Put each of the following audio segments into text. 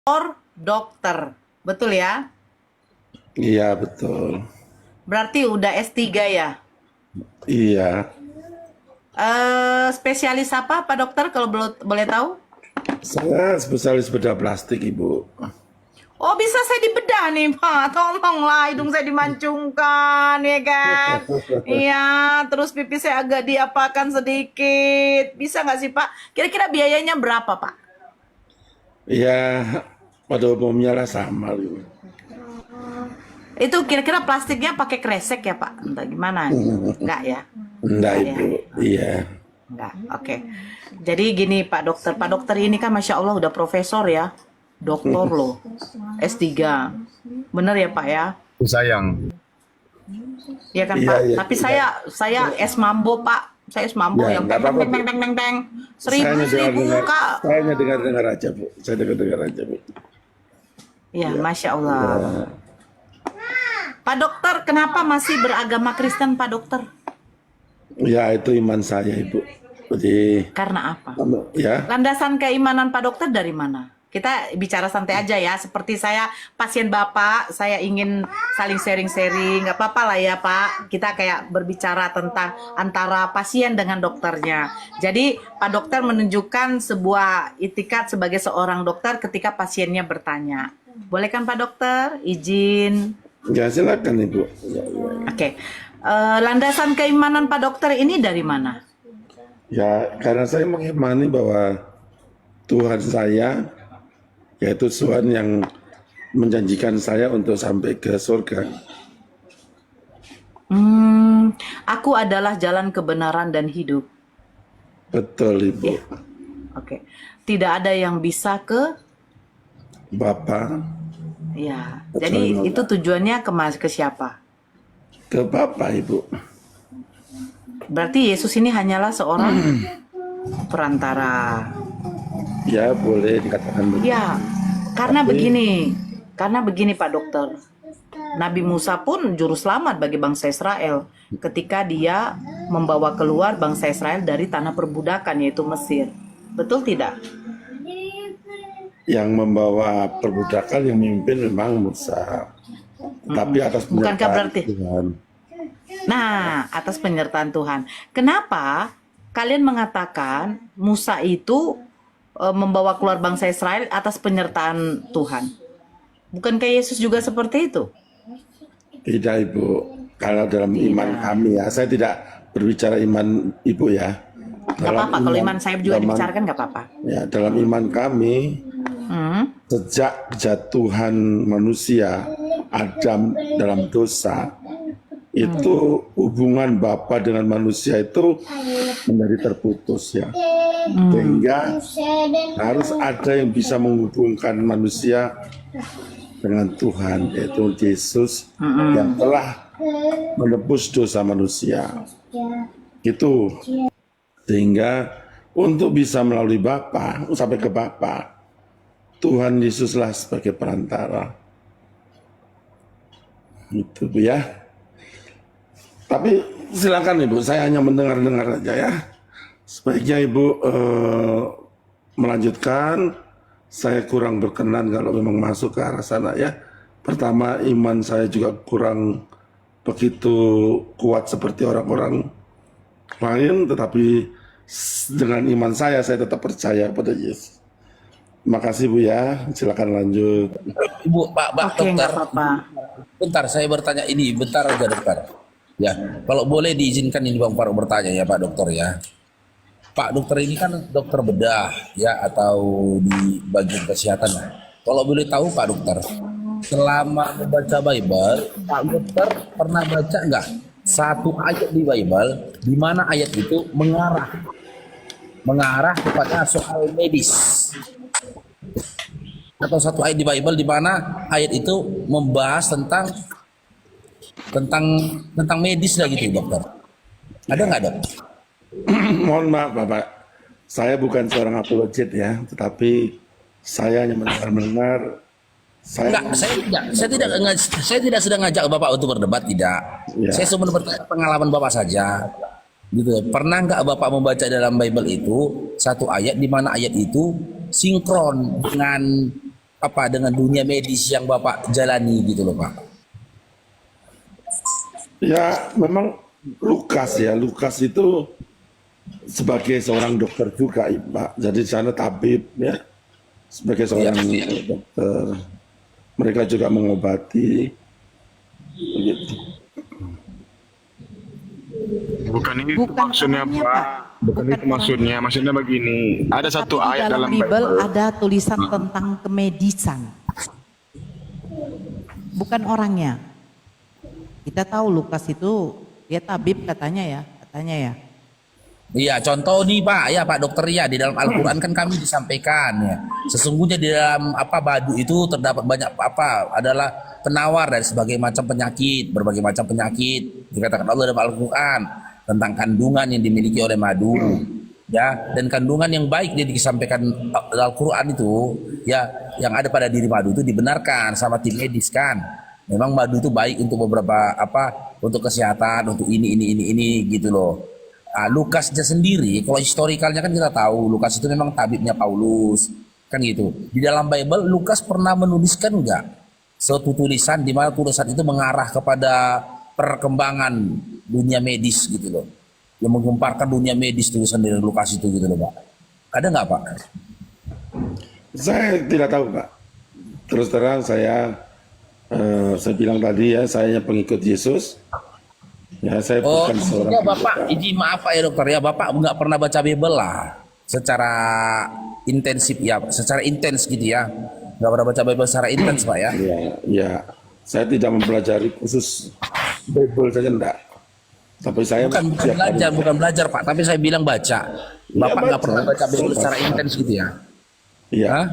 dokter. Betul ya? Iya, betul. Berarti udah S3 ya? Iya, Spesialis apa Pak Dokter kalau boleh tahu? saya spesialis bedah plastik, Ibu. Oh, bisa saya dibedah nih Pak. Tolonglah, hidung saya dimancungkan ya kan? Iya, terus pipi saya agak diapakan sedikit. Bisa nggak sih Pak? Kira-kira biayanya berapa Pak? Ya, pada umumnya lah sama, Ibu. Itu kira-kira plastiknya pakai kresek ya Pak? Entah gimana? Enggak ya? Enggak, Enggak ya? Ibu. Iya. Enggak, oke. Jadi gini Pak Dokter ini kan Masya Allah udah profesor ya. Doktor loh, S3. Bener ya Pak ya? Sayang. Iya kan Iya, Pak? iya. Tapi Iya. saya S Mambo Pak. Saya S Mambo Ya, yang enggak teng apa-apa, teng Bu. teng teng teng teng. Saya hanya Seribu dengar-dengar, Kak. saya hanya dengar-dengar aja, Bu. Saya dengar-dengar aja, Bu. Iya, Ya. Masya Allah. Ya. Pak Dokter, kenapa masih beragama Kristen Pak Dokter? Ya, itu iman saya, Ibu. Jadi, Karena apa? ya, Landasan keimanan Pak Dokter dari mana? Kita bicara santai aja ya. Seperti saya pasien Bapak, saya ingin saling sharing-sharing. Nggak apa-apa lah ya Pak. Kita kayak berbicara tentang antara pasien dengan dokternya. Jadi Pak Dokter menunjukkan sebuah itikat sebagai seorang dokter ketika pasiennya bertanya. Boleh kan Pak Dokter? Izin. ya silakan, Ibu. Ya, ya. Oke. Landasan keimanan Pak Dokter ini dari mana? Ya, karena saya mengimani bahwa Tuhan saya, yaitu Tuhan yang menjanjikan saya untuk sampai ke surga. Aku adalah jalan kebenaran dan hidup. Betul, Ibu. Ya, oke. Tidak ada yang bisa ke, Bapak, ya. Betul, Jadi Bapak. itu tujuannya ke siapa? ke Bapak, Ibu. Berarti Yesus ini hanyalah seorang perantara. Ya, boleh dikatakan begitu. Ya, karena begini Pak Dokter. Nabi Musa pun juru selamat bagi bangsa Israel ketika dia membawa keluar bangsa Israel dari tanah perbudakan yaitu Mesir. Betul tidak? Yang membawa perbudakan yang memimpin memang Musa. Tapi atas Bukankah penyertaan berarti? Tuhan. Nah, atas penyertaan Tuhan. Kenapa kalian mengatakan Musa itu membawa keluar bangsa Israel atas penyertaan Tuhan? Bukankah Yesus juga seperti itu? Tidak, Ibu. Kalau dalam iman kami ya, saya tidak berbicara iman Ibu ya. Gak apa-apa, kalau iman saya juga dibicarakan gak apa-apa. Ya, dalam iman kami, sejak kejatuhan manusia, Adam dalam dosa, itu hubungan Bapa dengan manusia itu menjadi terputus ya. Sehingga harus ada yang bisa menghubungkan manusia dengan Tuhan, yaitu Yesus yang telah menebus dosa manusia. Itu sehingga untuk bisa melalui Bapa sampai ke Bapa, Tuhan Yesuslah sebagai perantara. Itu Bu ya. Tapi silakan Ibu, saya hanya mendengar-dengar aja ya. Sebaiknya Ibu melanjutkan. Saya kurang berkenan kalau memang masuk ke arah sana ya. Pertama, iman saya juga kurang begitu kuat seperti orang-orang lain, tetapi dengan iman saya tetap percaya pada Yesus. Terima kasih Bu ya, silakan lanjut. Ibu, Pak Oke, Dokter. nggak apa-apa. Bentar, saya bertanya ini. Bentar aja, Dokter. Ya, kalau boleh diizinkan ini Bang Faruk bertanya ya, Pak Dokter ya. Pak Dokter ini kan dokter bedah ya atau di bagian kesehatan. Kalau boleh tahu Pak Dokter, selama membaca Bible, Pak Dokter pernah baca nggak satu ayat di Bible di mana ayat itu mengarah kepada soal medis? Atau satu ayat di Bible di mana ayat itu membahas tentang medis lah gitu, Dokter. Ada nggak, Dok? Mohon maaf Bapak, saya bukan seorang apologet ya, tetapi saya hanya mendengar. Enggak, saya tidak sedang ngajak Bapak untuk berdebat, tidak. Ya. Saya cuma bertanya pengalaman Bapak saja. Gitu. Pernah nggak Bapak membaca dalam Bible itu satu ayat di mana ayat itu sinkron dengan apa dengan dunia medis yang Bapak jalani gitu loh Pak? Ya, memang Lukas itu sebagai seorang dokter juga, Pak. Jadi di sana tabib ya, sebagai seorang dokter. Mereka juga mengobati. Begitu. Bukan itu Bukan maksudnya orangnya, Pak. Pak. Bukan Bukan itu maksudnya. Maksudnya begini. Ada Tapi satu di ayat dalam Bible Bible. ada tulisan tentang kemedisan. Bukan orangnya. Kita tahu Lukas itu dia tabib katanya ya. Iya, contoh nih Pak, ya Pak Dokter ya, di dalam Al-Qur'an kan kami disampaikan ya. Sesungguhnya di dalam badu itu terdapat banyak adalah penawar dari berbagai macam penyakit. Dikatakan Allah dalam Al-Qur'an tentang kandungan yang dimiliki oleh madu. Ya, dan kandungan yang baik dia disampaikan dalam Al-Qur'an itu ya, yang ada pada diri madu itu dibenarkan sama tim medis kan. Memang madu itu baik untuk beberapa untuk kesehatan, untuk ini gitu loh. Lukasnya sendiri, kalau historikalnya kan kita tahu Lukas itu memang tabibnya Paulus, kan gitu. Di dalam Bible Lukas pernah menuliskan enggak suatu tulisan di mana tulisan itu mengarah kepada perkembangan dunia medis gitu loh, yang menggemparkan dunia medis tulisan dari Lukas itu gitu loh Pak. Ada nggak Pak? Saya tidak tahu, Pak. Terus terang saya bilang tadi ya, saya pengikut Yesus. Ya, saya bukan seorang ya Bapak, ini maaf Pak ya dokter ya, Bapak nggak pernah baca Bible lah secara intensif ya, secara intens gitu ya, nggak pernah baca Bible secara intens Pak ya. Ya, saya tidak mempelajari khusus Bible saja enggak. Tapi saya bukan belajar Pak, tapi saya bilang baca. Bapak nggak pernah baca Bible secara intens gitu ya? Iya. Hah?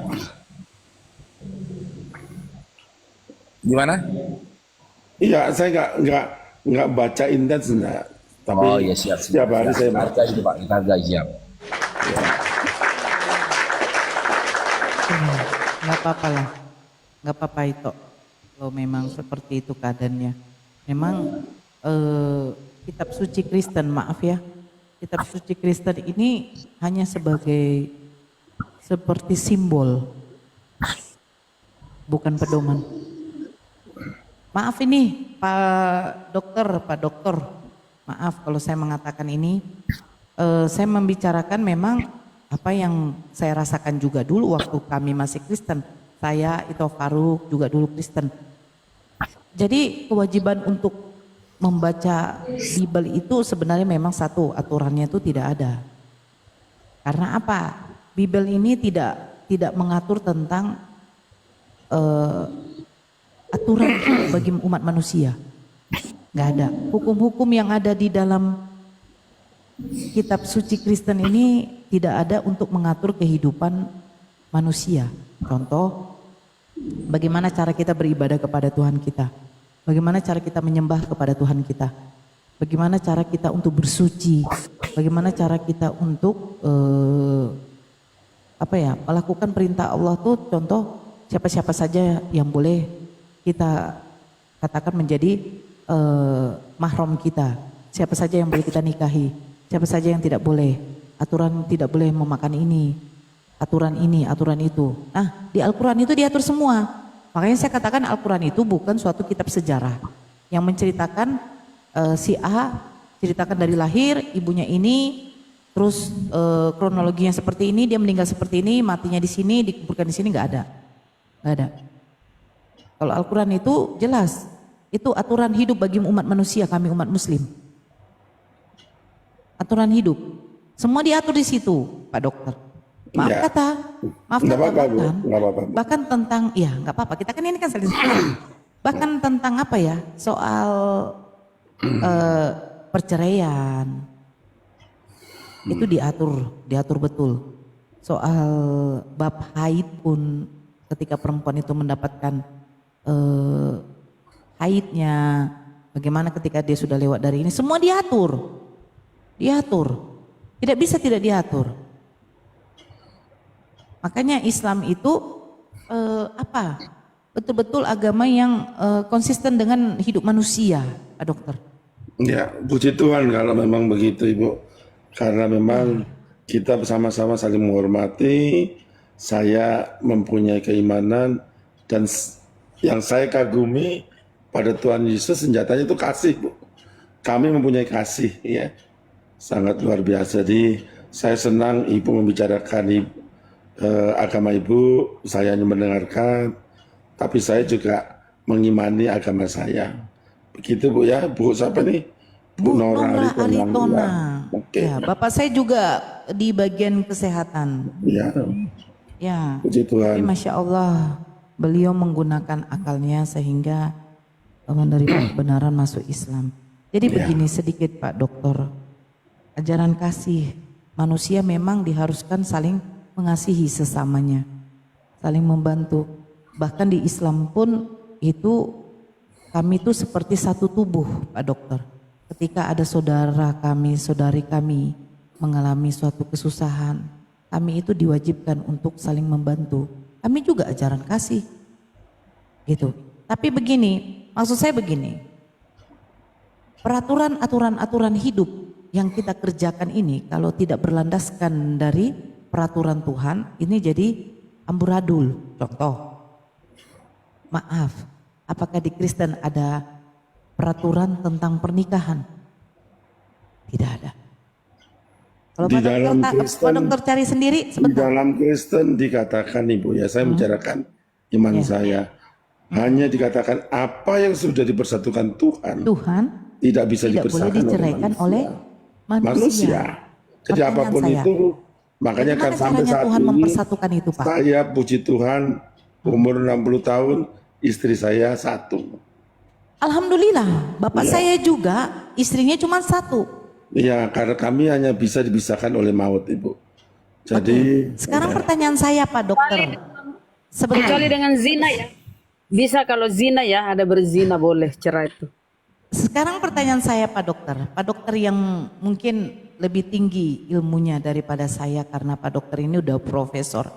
Gimana? Iya, saya nggak baca intens enggak. Tapi Ya siap. setiap hari saya baca. Hargai itu Pak, kita hargai siap. Nggak apa-apa lah. Nggak apa-apa itu. Kalau memang seperti itu keadaannya. Memang kitab suci Kristen, maaf ya. Kitab suci Kristen ini hanya seperti simbol. Bukan pedoman. Maaf ini Pak Dokter, maaf kalau saya mengatakan ini, saya membicarakan memang apa yang saya rasakan juga dulu waktu kami masih Kristen. Saya itu Faruk juga dulu Kristen. Jadi kewajiban untuk membaca Bible itu sebenarnya memang satu, aturannya itu tidak ada. Karena apa? Bible ini tidak mengatur tentang aturan bagi umat manusia, nggak ada. Hukum-hukum yang ada di dalam kitab suci Kristen ini tidak ada untuk mengatur kehidupan manusia. Contoh, bagaimana cara kita beribadah kepada Tuhan kita, bagaimana cara kita menyembah kepada Tuhan kita, bagaimana cara kita untuk bersuci, bagaimana cara kita untuk melakukan perintah Allah tuh. Contoh, siapa-siapa saja yang boleh kita katakan menjadi mahram kita, siapa saja yang boleh kita nikahi, siapa saja yang tidak boleh, aturan tidak boleh memakan ini, aturan itu. Nah, di Al-Quran itu diatur semua. Makanya saya katakan Al-Quran itu bukan suatu kitab sejarah yang menceritakan si A ceritakan dari lahir, ibunya ini, terus kronologinya seperti ini, dia meninggal seperti ini, matinya di sini, dikuburkan di sini, nggak ada. Kalau Al-Quran itu jelas, itu aturan hidup bagi umat manusia, kami umat muslim. Aturan hidup. Semua diatur di situ, Pak Dokter. Maaf Ya. kata, Nggak apa-apa, Bu. Nggak apa-apa, Bu. bahkan tentang, ya nggak apa-apa, kita kan ini kan saling bahkan tentang soal perceraian, itu diatur betul. Soal bab haid pun ketika perempuan itu mendapatkan haidnya, bagaimana ketika dia sudah lewat dari ini, semua diatur, tidak bisa tidak diatur. Makanya Islam itu betul-betul agama yang konsisten dengan hidup manusia, Pak Dokter. Ya, puji Tuhan kalau memang begitu, Ibu. Karena memang kita bersama-sama saling menghormati, saya mempunyai keimanan dan yang saya kagumi pada Tuhan Yesus senjatanya itu kasih, Bu. Kami mempunyai kasih, ya, sangat luar biasa. Jadi saya senang Ibu membicarakan agama Ibu, saya hanya mendengarkan, tapi saya juga mengimani agama saya. Begitu, Bu, ya. Bu siapa nih? Bu Nora Aritona. Aritona. Oke. Ya, Bapak saya juga di bagian kesehatan. Ya, Ya. puji Tapi Tuhan. Masya Allah, beliau menggunakan akalnya sehingga menerima kebenaran masuk Islam. Jadi begini sedikit Pak Dokter, ajaran kasih manusia memang diharuskan saling mengasihi sesamanya, saling membantu. Bahkan di Islam pun itu kami itu seperti satu tubuh Pak Dokter. Ketika ada saudara kami, saudari kami mengalami suatu kesusahan, kami itu diwajibkan untuk saling membantu. Kami juga ajaran kasih, gitu. Tapi begini, maksud saya begini, aturan hidup yang kita kerjakan ini kalau tidak berlandaskan dari peraturan Tuhan, ini jadi amburadul. Contoh, maaf, apakah di Kristen ada peraturan tentang pernikahan? Tidak ada. Kalau Di Pak dalam Dokter, Kristen- Pak Dokter cari sendiri Di sebentar. dalam Kristen dikatakan, Ibu, ya, saya bicarakan iman saya. Hanya dikatakan apa yang sudah dipersatukan Tuhan Tuhan tidak bisa tidak boleh dipisahkan diceraikan oleh manusia. manusia. Jadi Pertanyaan apapun saya, itu, makanya kan bagaimana sampai caranya saat Tuhan ini mempersatukan itu, Pak? saya puji Tuhan umur 60 tahun, istri saya satu. Alhamdulillah, bapak Ya. saya juga istrinya cuma satu. Ya, karena kami hanya bisa dipisahkan oleh maut, Ibu. Jadi Sekarang pertanyaan saya Pak Dokter, Kecuali sebentar. dengan zina ya. Bisa kalau zina ya, ada berzina boleh cerai itu. Sekarang pertanyaan saya Pak Dokter, Pak Dokter yang mungkin lebih tinggi ilmunya daripada saya karena Pak Dokter ini udah profesor.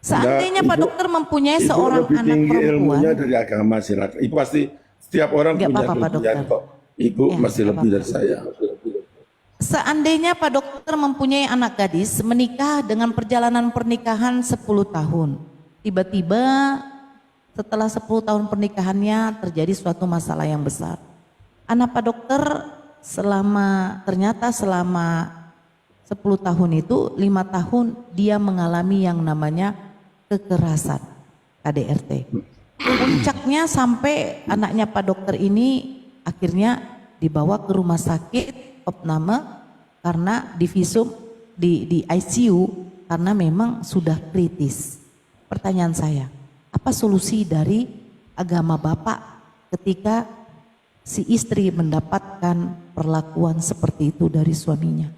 Seandainya Pak Ibu- Dokter mempunyai Ibu seorang lebih anak tinggi perempuan, ilmunya dari agama, silakan. Ibu pasti setiap orang Nggak punya apa-apa, Pak kelebihan Dokter. kok. Ibu Ya, masih nggak lebih apa-apa. dari saya. seandainya Pak Dokter mempunyai anak gadis menikah dengan perjalanan pernikahan 10 tahun. Tiba-tiba setelah 10 tahun pernikahannya terjadi suatu masalah yang besar. Anak Pak Dokter ternyata selama 10 tahun itu 5 tahun dia mengalami yang namanya kekerasan KDRT. Puncaknya sampai anaknya Pak Dokter ini akhirnya dibawa ke rumah sakit opname karena divisum di ICU karena memang sudah kritis. Pertanyaan saya, apa solusi dari agama Bapak ketika si istri mendapatkan perlakuan seperti itu dari suaminya?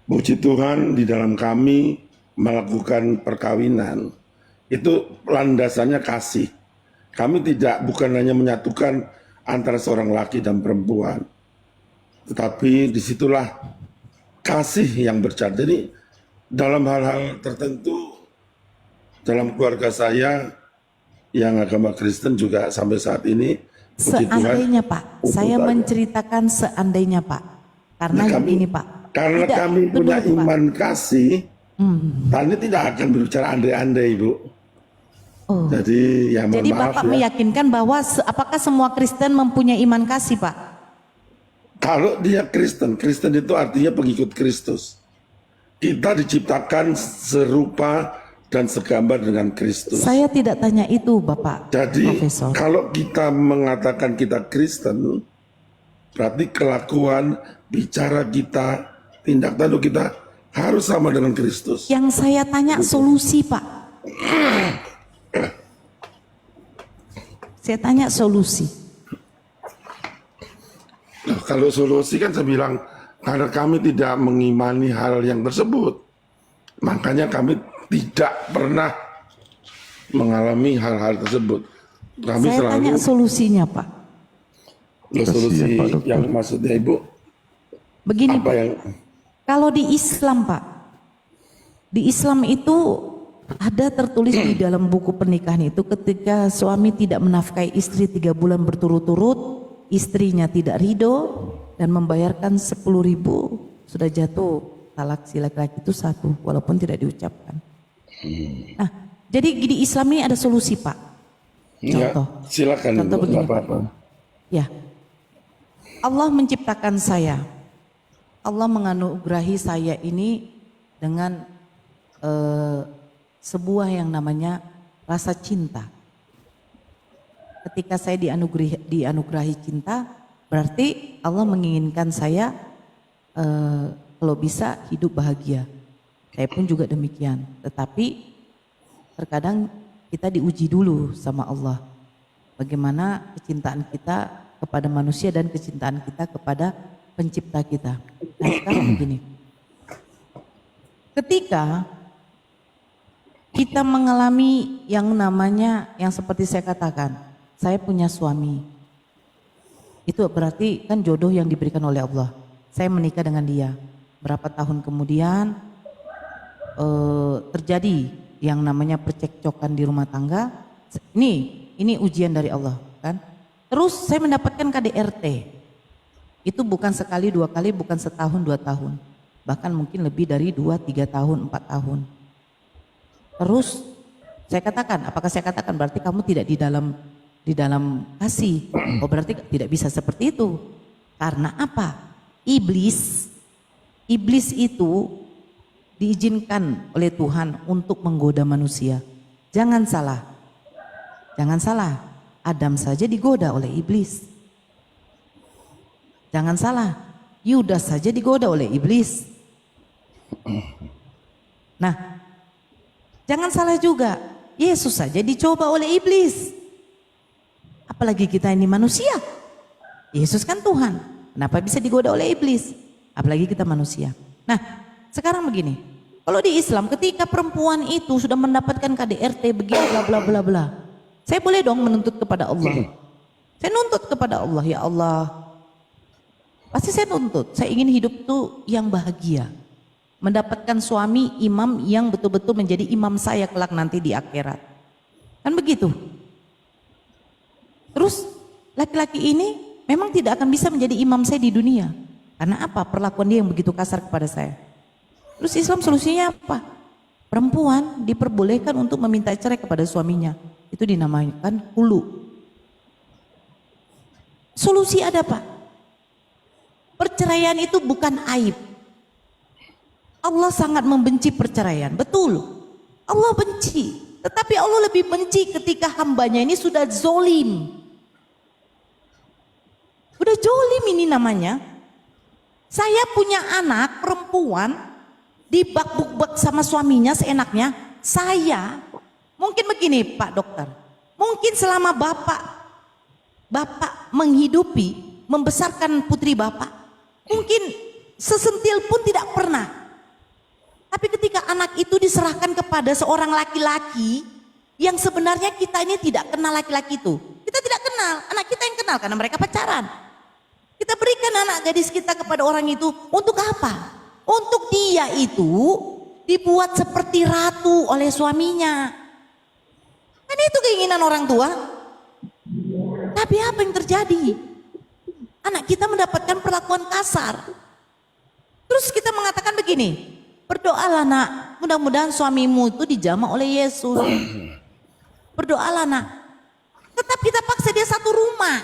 Puji Tuhan di dalam kami melakukan perkawinan itu landasannya kasih. Kami bukan hanya menyatukan antara seorang laki dan perempuan, tetapi disitulah kasih yang berjalan. Jadi dalam hal-hal tertentu dalam keluarga saya yang agama Kristen juga sampai saat ini, puji Tuhan, Seandainya Pak, saya untuk menceritakan seandainya Pak, karena Nah, kami- ini Pak. karena Tidak, kami itu punya dulu, Pak. iman kasih, kami tidak akan berbicara andai-andai, Ibu. Oh. Jadi ya mohon Jadi maaf Bapak ya. meyakinkan bahwa apakah semua Kristen mempunyai iman kasih Pak? Kalau dia Kristen, Kristen itu artinya pengikut Kristus. Kita diciptakan serupa dan segambar dengan Kristus. Saya tidak tanya itu Bapak Jadi Profesor. kalau kita mengatakan kita Kristen, berarti kelakuan, bicara kita, tindak tanduk kita harus sama dengan Kristus. Yang saya tanya solusi Pak. Saya tanya solusi. Nah, kalau solusi kan saya bilang, karena kami tidak mengimani hal yang tersebut, makanya kami tidak pernah mengalami hal-hal tersebut. Kami Saya tanya selalu solusinya Pak. solusi yang maksudnya Ibu Begini apa Pak, yang kalau di Islam Pak, di Islam itu ada tertulis di dalam buku pernikahan itu ketika suami tidak menafkahi istri 3 bulan berturut-turut, istrinya tidak ridho dan membayarkan 10.000, sudah jatuh talak si laki-laki itu 1 walaupun tidak diucapkan. Nah, jadi di Islam ini ada solusi, Pak. Ya, Contoh. silakan Contoh Ibu, begini. nggak apa-apa. Ya, Allah menciptakan saya. Allah menganugerahi saya ini dengan sebuah yang namanya rasa cinta. Ketika saya dianugerahi cinta, berarti Allah menginginkan saya kalau bisa hidup bahagia. Saya pun juga demikian. Tetapi terkadang kita diuji dulu sama Allah. Bagaimana kecintaan kita kepada manusia dan kecintaan kita kepada pencipta kita. Nah sekarang begini. Ketika kita mengalami yang namanya, yang seperti saya katakan, saya punya suami. Itu berarti kan jodoh yang diberikan oleh Allah. Saya menikah dengan dia. Berapa tahun kemudian terjadi yang namanya percekcokan di rumah tangga. Ini ujian dari Allah kan. Terus saya mendapatkan KDRT. Itu bukan sekali, dua kali, bukan setahun, 2 tahun. Bahkan mungkin lebih dari 2, 3 tahun, 4 tahun. Terus saya katakan, apakah saya katakan berarti kamu tidak di dalam kasih? Oh berarti tidak bisa seperti itu. Karena apa? Iblis itu diizinkan oleh Tuhan untuk menggoda manusia. Jangan salah. Adam saja digoda oleh iblis. Jangan salah. Yudas saja digoda oleh iblis. Nah, jangan salah juga. Yesus saja dicoba oleh iblis. Apalagi kita ini manusia. Yesus kan Tuhan. Kenapa bisa digoda oleh iblis? Apalagi kita manusia. Nah, sekarang begini. Kalau di Islam ketika perempuan itu sudah mendapatkan KDRT begini bla bla bla bla. Saya boleh dong menuntut kepada Allah. Saya nuntut kepada Allah, ya Allah. Pasti saya nuntut. Saya ingin hidup tuh yang bahagia. Mendapatkan suami imam yang betul-betul menjadi imam saya kelak nanti di akhirat. Kan begitu. Terus laki-laki ini memang tidak akan bisa menjadi imam saya di dunia. Karena apa? Perlakuan dia yang begitu kasar kepada saya. Terus Islam solusinya apa? Perempuan diperbolehkan untuk meminta cerai kepada suaminya. Itu dinamakan hulu. Solusi ada Pak. Perceraian itu bukan aib. Allah sangat membenci perceraian. Betul. Allah benci. Tetapi Allah lebih benci ketika hambanya ini sudah zolim. Udah zolim ini namanya. Saya punya anak perempuan dibak-buk sama suaminya seenaknya. Saya mungkin begini Pak Dokter. Mungkin selama Bapak menghidupi, membesarkan putri Bapak, mungkin sesentil pun tidak pernah. Tapi ketika anak itu diserahkan kepada seorang laki-laki yang sebenarnya kita ini tidak kenal laki-laki itu. Kita tidak kenal, anak kita yang kenal karena mereka pacaran. Kita berikan anak gadis kita kepada orang itu untuk apa? Untuk dia itu dibuat seperti ratu oleh suaminya. Kan itu keinginan orang tua. Tapi apa yang terjadi? Anak kita mendapatkan perlakuan kasar. Terus kita mengatakan begini, berdoalah nak, mudah-mudahan suamimu itu dijamah oleh Yesus. Berdoalah nak. Tetap kita paksa dia satu rumah.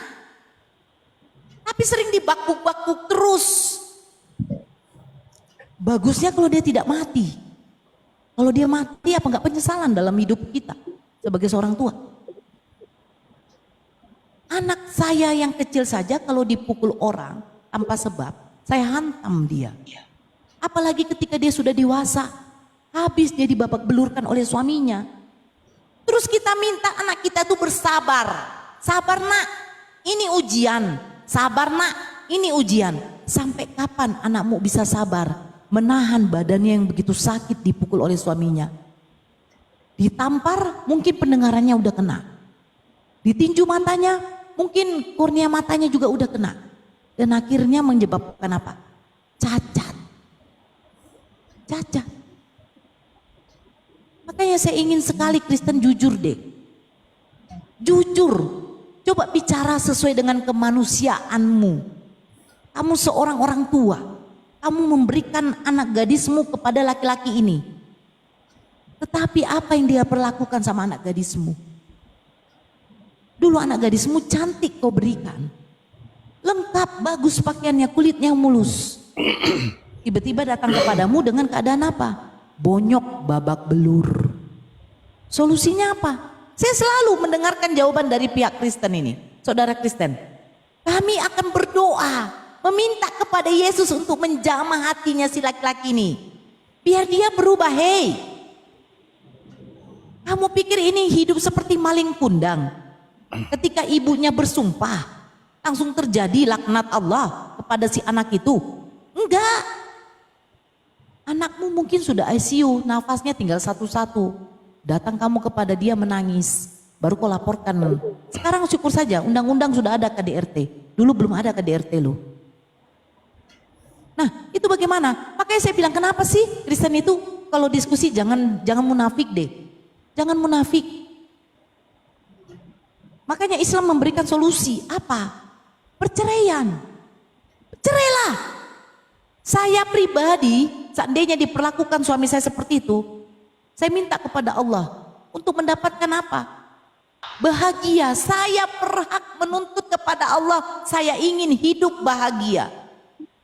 Tapi sering dibakbuk-bakbuk terus. Bagusnya kalau dia tidak mati. Kalau dia mati apa enggak penyesalan dalam hidup kita sebagai seorang tua. Anak saya yang kecil saja kalau dipukul orang tanpa sebab, saya hantam dia. Apalagi ketika dia sudah dewasa, habis dia dibabak belurkan oleh suaminya. Terus kita minta anak kita itu bersabar. Sabar nak, ini ujian. Sabar nak, ini ujian. Sampai kapan anakmu bisa sabar menahan badannya yang begitu sakit dipukul oleh suaminya? Ditampar, mungkin pendengarannya udah kena. Ditinju matanya, mungkin kornea matanya juga udah kena. Dan akhirnya menyebabkan apa? Cacat. Cacat. Makanya saya ingin sekali Kristen jujur deh. Jujur. Coba bicara sesuai dengan kemanusiaanmu. Kamu seorang orang tua. Kamu memberikan anak gadismu kepada laki-laki ini. Tetapi apa yang dia perlakukan sama anak gadismu? Dulu anak gadismu cantik kau berikan. Lengkap, bagus pakaiannya, kulitnya mulus. Tiba-tiba datang kepadamu dengan keadaan apa? Bonyok, babak belur. Solusinya apa? Saya selalu mendengarkan jawaban dari pihak Kristen ini. Saudara Kristen, kami akan berdoa, meminta kepada Yesus untuk menjamah hatinya si laki-laki ini. Biar dia berubah, hei. Kamu pikir ini hidup seperti maling kundang? Ketika ibunya bersumpah, langsung terjadi laknat Allah kepada si anak itu? Enggak. Anakmu mungkin sudah ICU, nafasnya tinggal satu-satu. Datang kamu kepada dia menangis, baru kau laporkan. Sekarang syukur saja, undang-undang sudah ada KDRT. Dulu belum ada KDRT loh. Nah, itu bagaimana? Makanya saya bilang, kenapa sih Kristen itu kalau diskusi jangan munafik deh. Jangan munafik. Makanya Islam memberikan solusi apa? Perceraian. Cerailah. Saya pribadi, seandainya diperlakukan suami saya seperti itu, saya minta kepada Allah untuk mendapatkan apa? Bahagia. Saya berhak menuntut kepada Allah, saya ingin hidup bahagia.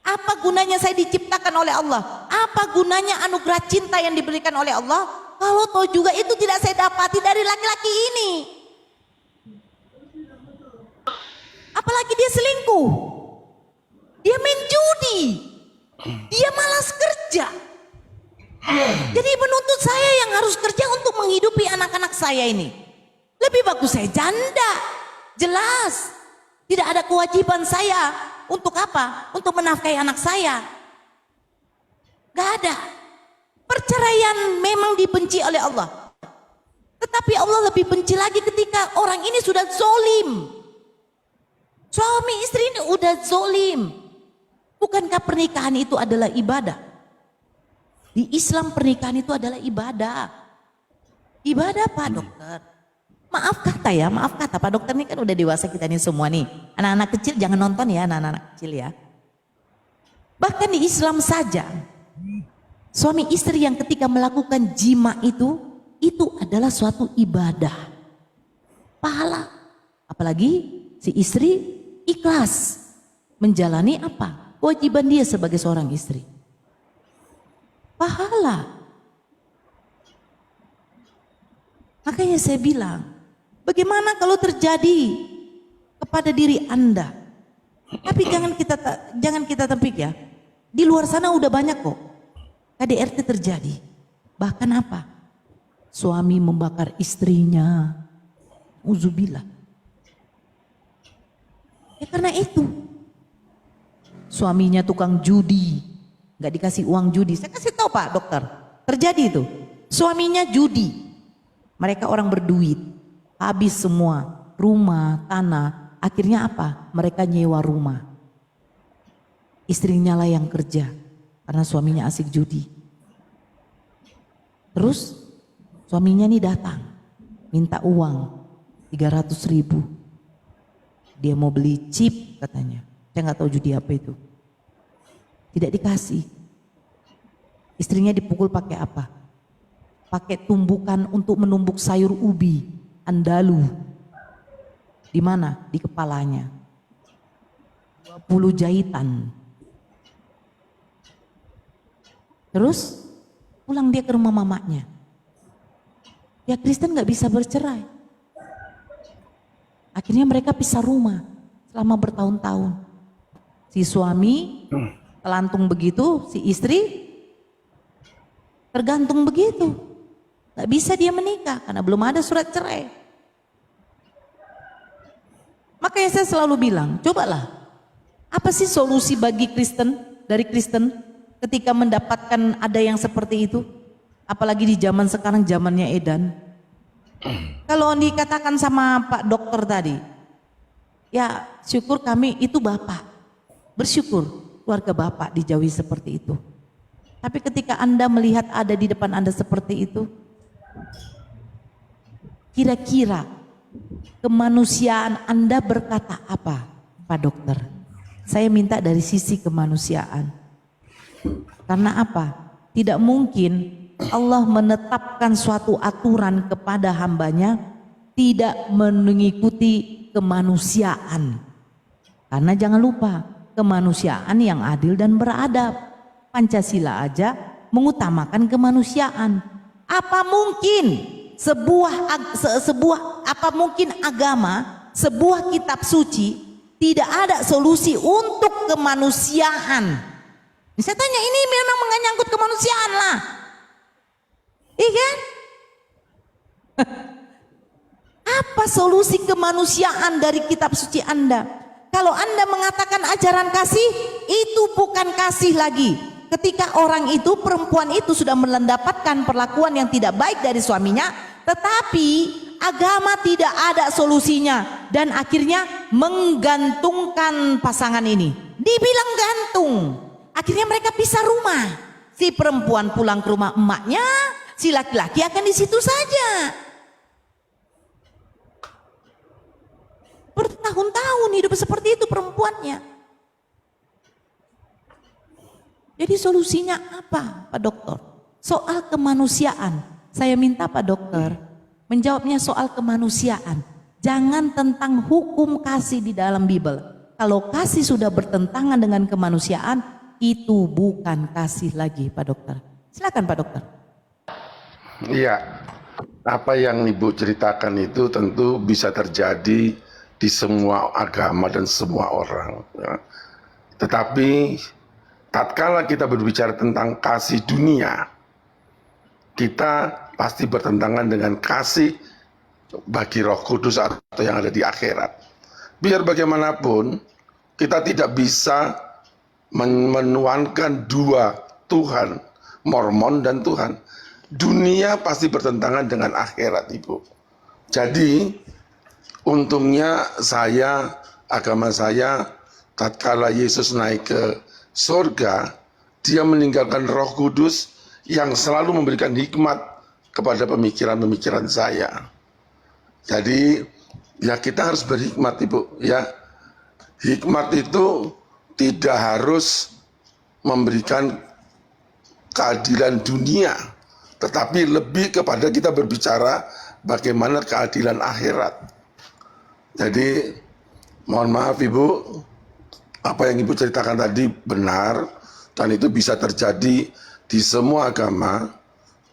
Apa gunanya saya diciptakan oleh Allah? Apa gunanya anugerah cinta yang diberikan oleh Allah? Kalau tahu juga itu tidak saya dapati dari laki-laki ini. Apalagi dia selingkuh. Dia main judi. Dia malas kerja. Jadi menuntut saya yang harus kerja untuk menghidupi anak-anak saya ini. Lebih bagus saya janda. Jelas. Tidak ada kewajiban saya. Untuk apa? Untuk menafkahi anak saya. Gak ada. Perceraian memang dibenci oleh Allah. Tetapi Allah lebih benci lagi ketika orang ini sudah zolim. Suami istri ini udah zolim. Bukankah pernikahan itu adalah ibadah? Di Islam pernikahan itu adalah ibadah. Ibadah Pak Dokter. Maaf kata Pak Dokter ini kan udah dewasa kita ini semua nih. Anak-anak kecil jangan nonton ya, anak-anak kecil ya. Bahkan di Islam saja, suami istri yang ketika melakukan jima itu adalah suatu ibadah. Pahala. Apalagi si istri ikhlas menjalani apa? Kewajiban dia sebagai seorang istri. Pahala. Makanya saya bilang, bagaimana kalau terjadi kepada diri Anda? Tapi jangan kita tepik ya. Di luar sana udah banyak kok KDRT terjadi. Bahkan apa? Suami membakar istrinya. Uzubillah. Ya karena itu. Suaminya tukang judi. Gak dikasih uang judi. Saya kasih tahu Pak Dokter. Terjadi itu. Suaminya judi. Mereka orang berduit. Habis semua. Rumah, tanah. Akhirnya apa? Mereka nyewa rumah. Istrinya lah yang kerja. Karena suaminya asik judi. Terus suaminya nih datang. Minta uang 300.000. Dia mau beli chip katanya. Saya nggak tahu judi apa itu. Tidak dikasih. Istrinya dipukul pakai apa? Pakai tumbukan untuk menumbuk sayur ubi. Andalu. Di mana? Di kepalanya. 20 jahitan. Terus pulang dia ke rumah mamanya. Ya Kristen gak bisa bercerai. Akhirnya mereka pisah rumah selama bertahun-tahun. Si suami telantung begitu, si istri tergantung begitu. Gak bisa dia menikah karena belum ada surat cerai. Makanya saya selalu bilang, cobalah. Apa sih solusi bagi Kristen, dari Kristen ketika mendapatkan ada yang seperti itu? Apalagi di zaman sekarang, zamannya edan. Kalau dikatakan sama Pak Dokter tadi, ya syukur kami itu Bapak. Bersyukur keluarga Bapak dijauhi seperti itu. Tapi ketika Anda melihat ada di depan Anda seperti itu, kira-kira kemanusiaan Anda berkata apa, Pak Dokter? Saya minta dari sisi kemanusiaan. Karena apa? Tidak mungkin Allah menetapkan suatu aturan kepada hambanya tidak mengikuti kemanusiaan. Karena jangan lupa, kemanusiaan yang adil dan beradab. Pancasila aja mengutamakan kemanusiaan. Apa mungkin apa mungkin agama, sebuah kitab suci tidak ada solusi untuk kemanusiaan? Saya tanya, ini memang menyangkut kemanusiaan lah. Iya kan? Apa solusi kemanusiaan dari kitab suci Anda? Kalau Anda mengatakan ajaran kasih, itu bukan kasih lagi. Ketika orang itu, perempuan itu sudah mendapatkan perlakuan yang tidak baik dari suaminya, tetapi agama tidak ada solusinya, dan akhirnya menggantungkan pasangan ini. Dibilang gantung. Akhirnya mereka pisah rumah. Si perempuan pulang ke rumah emaknya, si laki-laki akan di situ saja. Bertahun-tahun hidup seperti itu perempuannya. Jadi solusinya apa, Pak Dokter? Soal kemanusiaan. Saya minta Pak Dokter menjawabnya soal kemanusiaan. Jangan tentang hukum kasih di dalam Bible. Kalau kasih sudah bertentangan dengan kemanusiaan, itu bukan kasih lagi, Pak Dokter. Silakan Pak Dokter. Iya, apa yang Ibu ceritakan itu tentu bisa terjadi di semua agama dan semua orang. Ya. Tetapi tatkala kita berbicara tentang kasih dunia, kita pasti bertentangan dengan kasih bagi Roh Kudus atau yang ada di akhirat. Biar bagaimanapun, kita tidak bisa menuankan dua Tuhan, Mormon dan Tuhan. Dunia pasti bertentangan dengan akhirat, Ibu. Jadi untungnya agama saya, tatkala Yesus naik ke surga, dia meninggalkan Roh Kudus yang selalu memberikan hikmat kepada pemikiran-pemikiran saya. Jadi ya kita harus berhikmat, Ibu, ya. Hikmat itu tidak harus memberikan keadilan dunia, tetapi lebih kepada kita berbicara bagaimana keadilan akhirat. Jadi mohon maaf Ibu, apa yang Ibu ceritakan tadi benar, dan itu bisa terjadi di semua agama.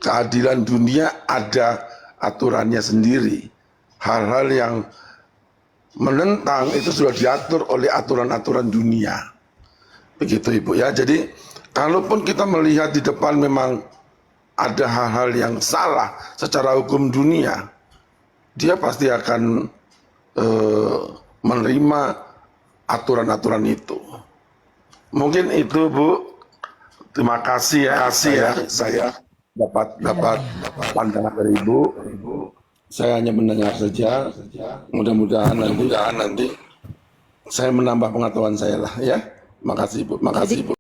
Keadilan dunia ada aturannya sendiri. Hal-hal yang menentang itu sudah diatur oleh aturan-aturan dunia. Begitu Ibu ya. Jadi kalaupun kita melihat di depan memang ada hal-hal yang salah secara hukum dunia, dia pasti akan menerima aturan-aturan itu. Mungkin itu Bu. Terima kasih ya, saya dapat pandangan dari Ibu. Saya hanya mendengar saja. Mudah-mudahan nanti saya menambah pengetahuan saya lah ya. Makasih Bu.